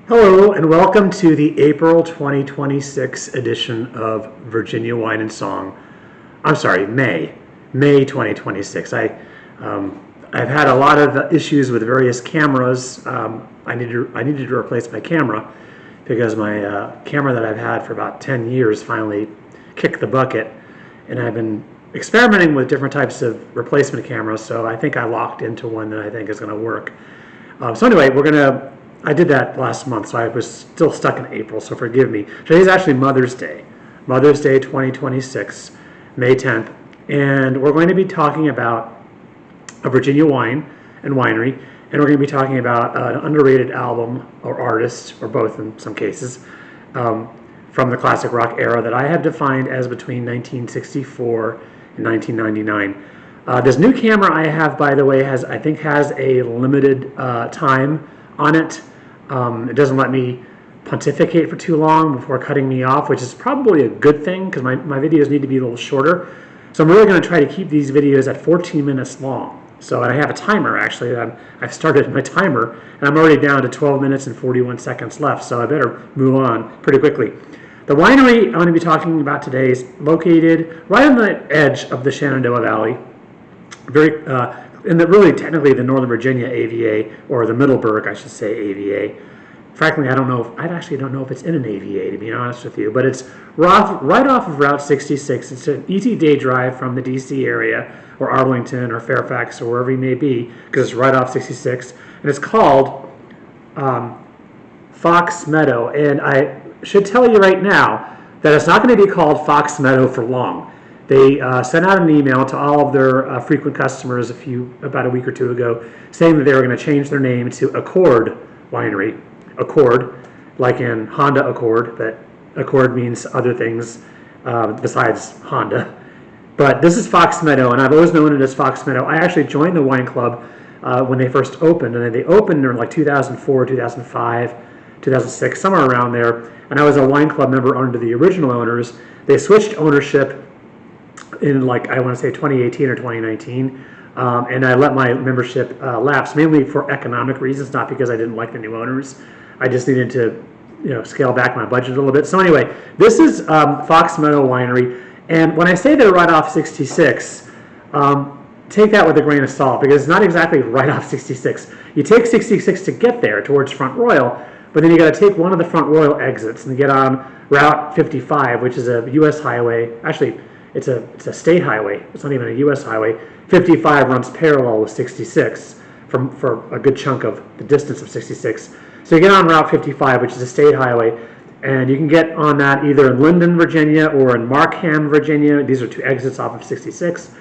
Hello and welcome to the April 2026 edition of Virginia Wine and Song. I'm sorry, May 2026. I've had a lot of issues with various cameras. I needed to replace my camera because my camera that I've had for about 10 years finally kicked the bucket, and I've been experimenting with different types of replacement cameras. So I think I locked into one that I think is going to work. So anyway, I did that last month, so I was still stuck in April, so forgive me. Today's actually Mother's Day 2026, May 10th, and we're going to be talking about a Virginia wine and winery, and we're going to be talking about an underrated album or artist, or both in some cases, from the classic rock era that I have defined as between 1964 and 1999. This new camera I have, by the way, has a limited time on it. It doesn't let me pontificate for too long before cutting me off, which is probably a good thing because my videos need to be a little shorter. So I'm really going to try to keep these videos at 14 minutes long. So I have a timer actually. I've started my timer and I'm already down to 12 minutes and 41 seconds left. So I better move on pretty quickly. The winery I'm going to be talking about today is located right on the edge of the Shenandoah Valley, really technically the Northern Virginia AVA, or the Middleburg, I should say, AVA. Frankly, I actually don't know if it's in an AVA, to be honest with you, but it's right off of Route 66. It's an easy day drive from the DC area, or Arlington, or Fairfax, or wherever you may be, because it's right off 66, and it's called Fox Meadow, and I should tell you right now that it's not going to be called Fox Meadow for long. They sent out an email to all of their frequent customers about a week or two ago saying that they were going to change their name to Accord Winery. Accord, like in Honda Accord, but Accord means other things besides Honda. But this is Fox Meadow, and I've always known it as Fox Meadow. I actually joined the wine club when they first opened, and they opened in like 2004, 2005, 2006, somewhere around there. And I was a wine club member under the original owners. They switched ownership in I want to say 2018 or 2019, and I let my membership lapse mainly for economic reasons, not because I didn't like the new owners. I just needed to scale back my budget a little bit. So anyway, this is Fox Meadow Winery, and when I say they're right off 66, take that with a grain of salt because it's not exactly right off 66. You take 66 to get there towards Front Royal, but then you got to take one of the Front Royal exits and get on Route 55, which is a U.S. highway. Actually, it's a state highway. It's not even a U.S. highway. 55 runs parallel with 66 for a good chunk of the distance of 66. So you get on Route 55, which is a state highway, and you can get on that either in Linden, Virginia, or in Markham, Virginia. These are two exits off of 66.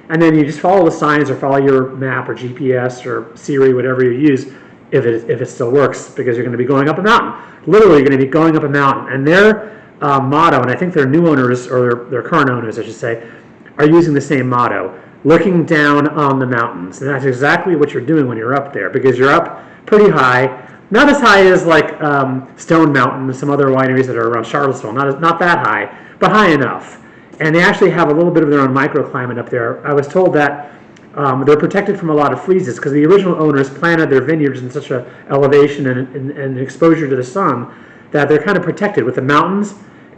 And then you just follow the signs or follow your map or GPS or Siri, whatever you use, if it still works, because you're going to be going up a mountain. Literally, you're going to be going up a mountain. And their motto, and I think their new owners, or their current owners, I should say, are using the same motto, looking down on the mountains. And that's exactly what you're doing when you're up there, because you're up pretty high, not as high as Stone Mountain and some other wineries that are around Charlottesville, not that high, but high enough. And they actually have a little bit of their own microclimate up there. I was told that they're protected from a lot of freezes because the original owners planted their vineyards in such an elevation and exposure to the sun that they're kind of protected with the mountains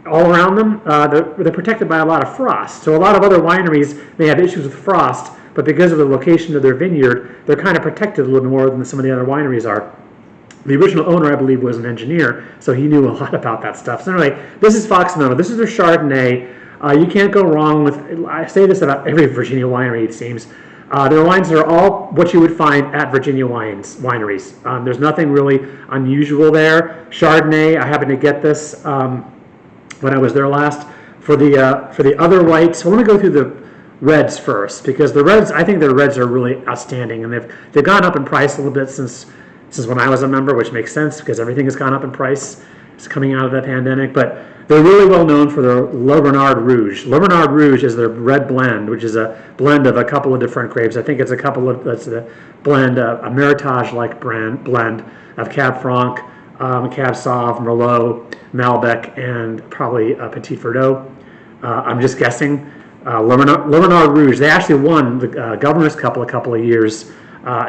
all around them. They're protected by a lot of frost. So a lot of other wineries may have issues with frost, but because of the location of their vineyard, they're kind of protected a little more than some of the other wineries are. The original owner, I believe, was an engineer, so he knew a lot about that stuff. So anyway, this is Fox Meadow. This is their Chardonnay. You can't go wrong with, I say this about every Virginia winery, it seems. Their wines are all what you would find at Virginia wineries. There's nothing really unusual there. Chardonnay, I happened to get this when I was there last. For the other whites, so let me go through the reds first, because the reds, I think the reds are really outstanding, and they've gone up in price a little bit since when I was a member, which makes sense because everything has gone up in price. It's coming out of the pandemic, but they're really well known for their Le Renard Rouge. Le Renard Rouge is their red blend, which is a blend of a couple of different grapes. I think it's that's a blend, a Meritage-like blend of Cab Franc, Cab Sauv, Merlot, Malbec, and probably Petit Verdot. I'm just guessing. Le Renard Rouge, they actually won the Governor's Cup a couple of years.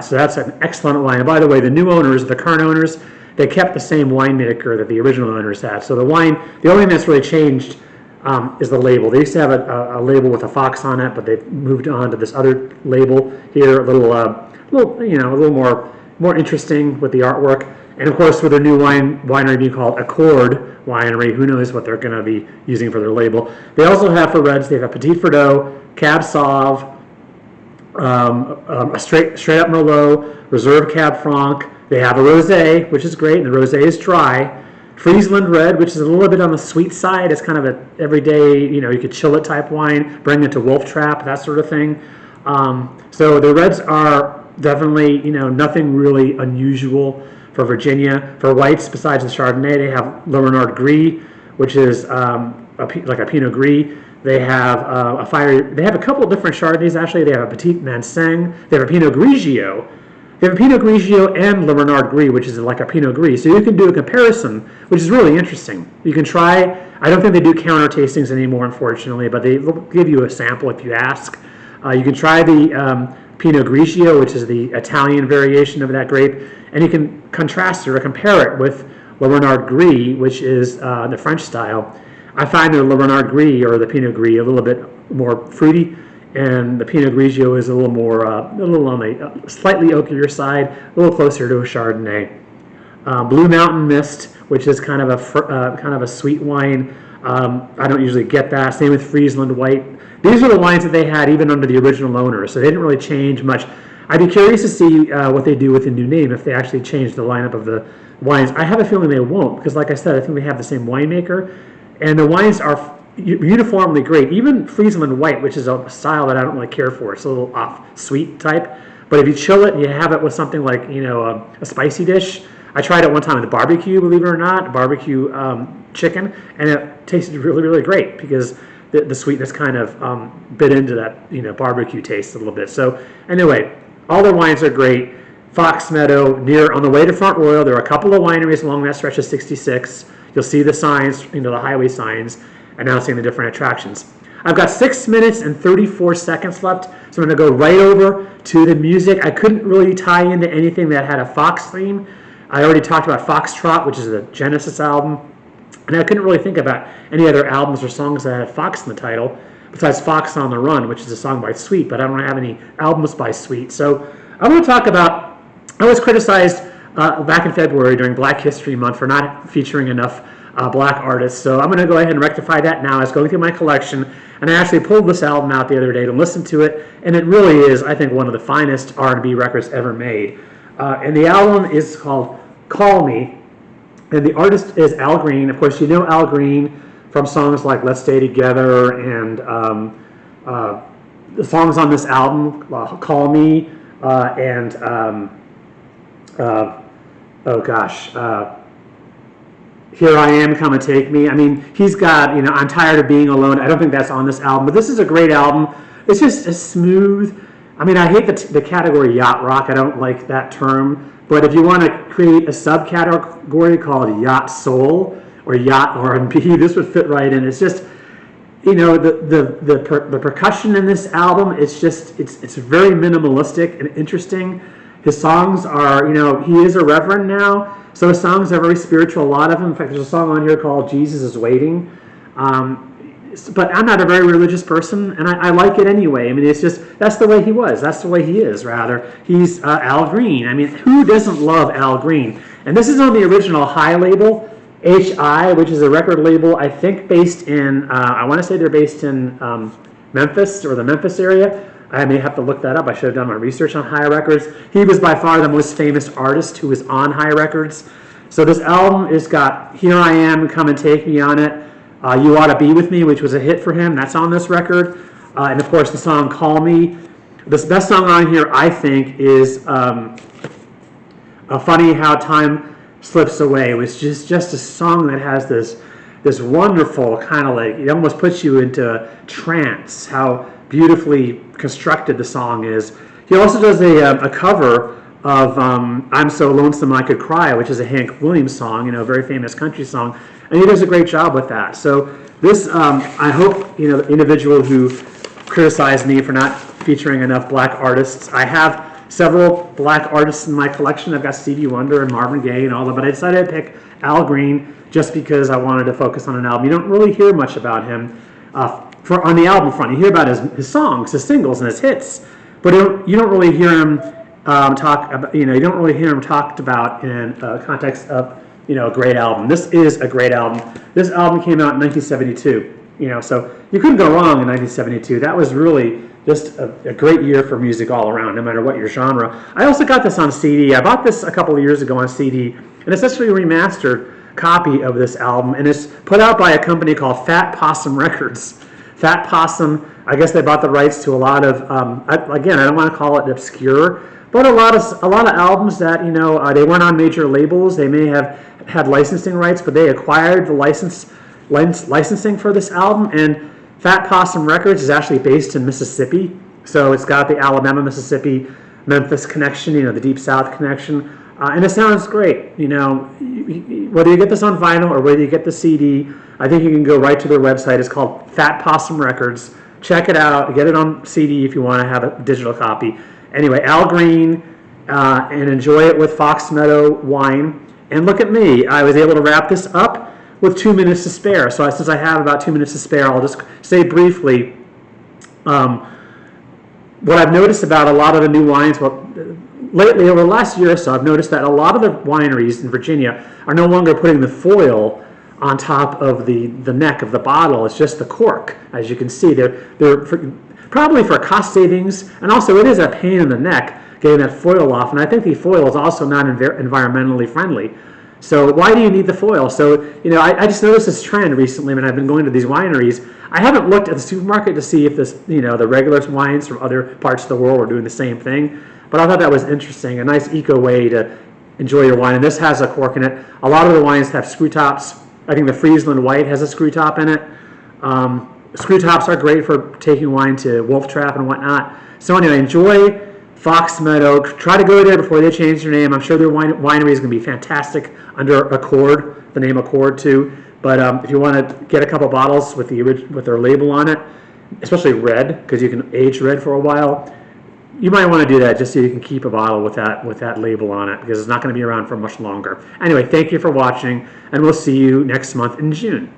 So that's an excellent wine. And by the way, the new owners, the current owners, they kept the same winemaker that the original owners had. So the only thing that's really changed is the label. They used to have a label with a fox on it, but they've moved on to this other label here, a little more interesting with the artwork. And of course, with their new winery being called Accord Winery, who knows what they're going to be using for their label. They also have for reds, they have Petit Verdot, Cab Sauv, a straight up Merlot, Reserve Cab Franc. They have a Rosé, which is great, and the Rosé is dry. Friesland Red, which is a little bit on the sweet side. It's kind of an everyday, you could chill it type wine, bring it to Wolf Trap, that sort of thing. So the reds are definitely, nothing really unusual for Virginia. For whites, besides the Chardonnay, they have Le Renard Gris, which is like a Pinot Gris. They have They have a couple of different Chardonnays. Actually, they have a Petit Manseng. They have a Pinot Grigio. They have a Pinot Grigio and Le Renard Gris, which is like a Pinot Gris. So you can do a comparison, which is really interesting. You can try. I don't think they do counter tastings anymore, unfortunately, but they will give you a sample if you ask. You can try the Pinot Grigio, which is the Italian variation of that grape, and you can contrast it or compare it with Le Renard Gris, which is the French style. I find the Le Renard Gris or the Pinot Gris a little bit more fruity, and the Pinot Grigio is a little more, a little on the slightly oakier side, a little closer to a Chardonnay. Blue Mountain Mist, which is kind of a sweet wine. I don't usually get that. Same with Friesland White. These are the wines that they had even under the original owners, so they didn't really change much. I'd be curious to see what they do with the new name, if they actually change the lineup of the wines. I have a feeling they won't, because like I said, I think they have the same winemaker, and the wines are uniformly great. Even Friesland White, which is a style that I don't really care for. It's a little off sweet type, but if you chill it and you have it with something like a spicy dish. I tried it one time with barbecue, believe it or not, barbecue chicken, and it tasted really, really great because the sweetness kind of bit into that barbecue taste a little bit. So anyway, all their wines are great. Fox Meadow, on the way to Front Royal, there are a couple of wineries along that stretch of 66. You'll see the signs, the highway signs, announcing the different attractions. I've got 6 minutes and 34 seconds left, so I'm going to go right over to the music. I couldn't really tie into anything that had a Fox theme. I already talked about Foxtrot, which is the Genesis album, and I couldn't really think about any other albums or songs that had Fox in the title, besides Fox on the Run, which is a song by Sweet, but I don't have any albums by Sweet. So I want to talk about, I was criticized back in February during Black History Month for not featuring enough black artists. So I'm going to go ahead and rectify that now. I was going through my collection, and I actually pulled this album out the other day to listen to it, and it really is, I think, one of the finest R&B records ever made. And the album is called Call Me, and the artist is Al Green. Of course, you know Al Green from songs like Let's Stay Together and the songs on this album, Call Me, and Here I Am, Come and Take Me. I mean, he's got, I'm Tired of Being Alone. I don't think that's on this album, but this is a great album. It's just a smooth, I hate the category yacht rock. I don't like that term. But if you want to create a subcategory called yacht soul or yacht R&B, this would fit right in. It's just, the percussion in this album, it's very minimalistic and interesting. His songs are, he is a reverend now, so his songs are very spiritual, a lot of them. In fact, there's a song on here called Jesus is Waiting. But I'm not a very religious person, and I like it anyway. It's just, that's the way he was. That's the way he is, rather. He's Al Green. Who doesn't love Al Green? And this is on the original High label, HI, which is a record label, I think, based in, I want to say they're based in Memphis, or the Memphis area. I may have to look that up. I should have done my research on High Records. He was by far the most famous artist who was on High Records. So this album has got Here I Am, Come and Take Me on it. You Ought to Be With Me, which was a hit for him. That's on this record. And, of course, the song Call Me. The best song on here, I think, is Funny How Time Slips Away, which is just a song that has this wonderful kind of it almost puts you into trance, how beautifully constructed the song is. He also does a cover of I'm So Lonesome I Could Cry, which is a Hank Williams song, a very famous country song. And he does a great job with that. So this, I hope, the individual who criticized me for not featuring enough black artists, I have several black artists in my collection. I've got Stevie Wonder and Marvin Gaye and all that, but I decided to pick Al Green just because I wanted to focus on an album. You don't really hear much about him on the album front. You hear about his songs, his singles, and his hits, but you don't really hear him talk about. You don't really hear him talked about in context of a great album. This is a great album. This album came out in 1972. So you couldn't go wrong in 1972. That was really just a great year for music all around, no matter what your genre. I also got this on CD. I bought this a couple of years ago on CD, and it's actually a remastered copy of this album, and it's put out by a company called Fat Possum Records. Fat Possum, I guess they bought the rights to a lot of, again, I don't want to call it obscure, but a lot of albums that they weren't on major labels. They may have had licensing rights, but they acquired the licensing for this album. And Fat Possum Records is actually based in Mississippi, so it's got the Alabama, Mississippi, Memphis connection, the Deep South connection, and it sounds great. Whether you get this on vinyl or whether you get the CD, I think you can go right to their website. It's called Fat Possum Records. Check it out. Get it on CD if you want to have a digital copy. Anyway, Al Green, and enjoy it with Fox Meadow wine. And look at me. I was able to wrap this up with 2 minutes to spare. So since I have about 2 minutes to spare, I'll just say briefly what I've noticed about a lot of the new wines. Lately, over the last year or so, I've noticed that a lot of the wineries in Virginia are no longer putting the foil on top of the neck of the bottle. It's just the cork. As you can see, they're probably for cost savings, and also it is a pain in the neck getting that foil off, and I think the foil is also not environmentally friendly. So why do you need the foil? So I just noticed this trend recently when I've been going to these wineries. I haven't looked at the supermarket to see if this the regular wines from other parts of the world are doing the same thing, but I thought that was interesting, a nice eco way to enjoy your wine. And this has a cork in it. A lot of the wines have screw tops. I think the Friesland White has a screw top in it. Screw tops are great for taking wine to Wolf Trap and whatnot. So anyway, enjoy Fox Meadow. Try to go there before they change their name. I'm sure their winery is going to be fantastic under Accord, the name Accord too. But if you want to get a couple bottles with their label on it, especially red, because you can age red for a while, you might want to do that just so you can keep a bottle with that label on it, because it's not going to be around for much longer. Anyway, thank you for watching, and we'll see you next month in June.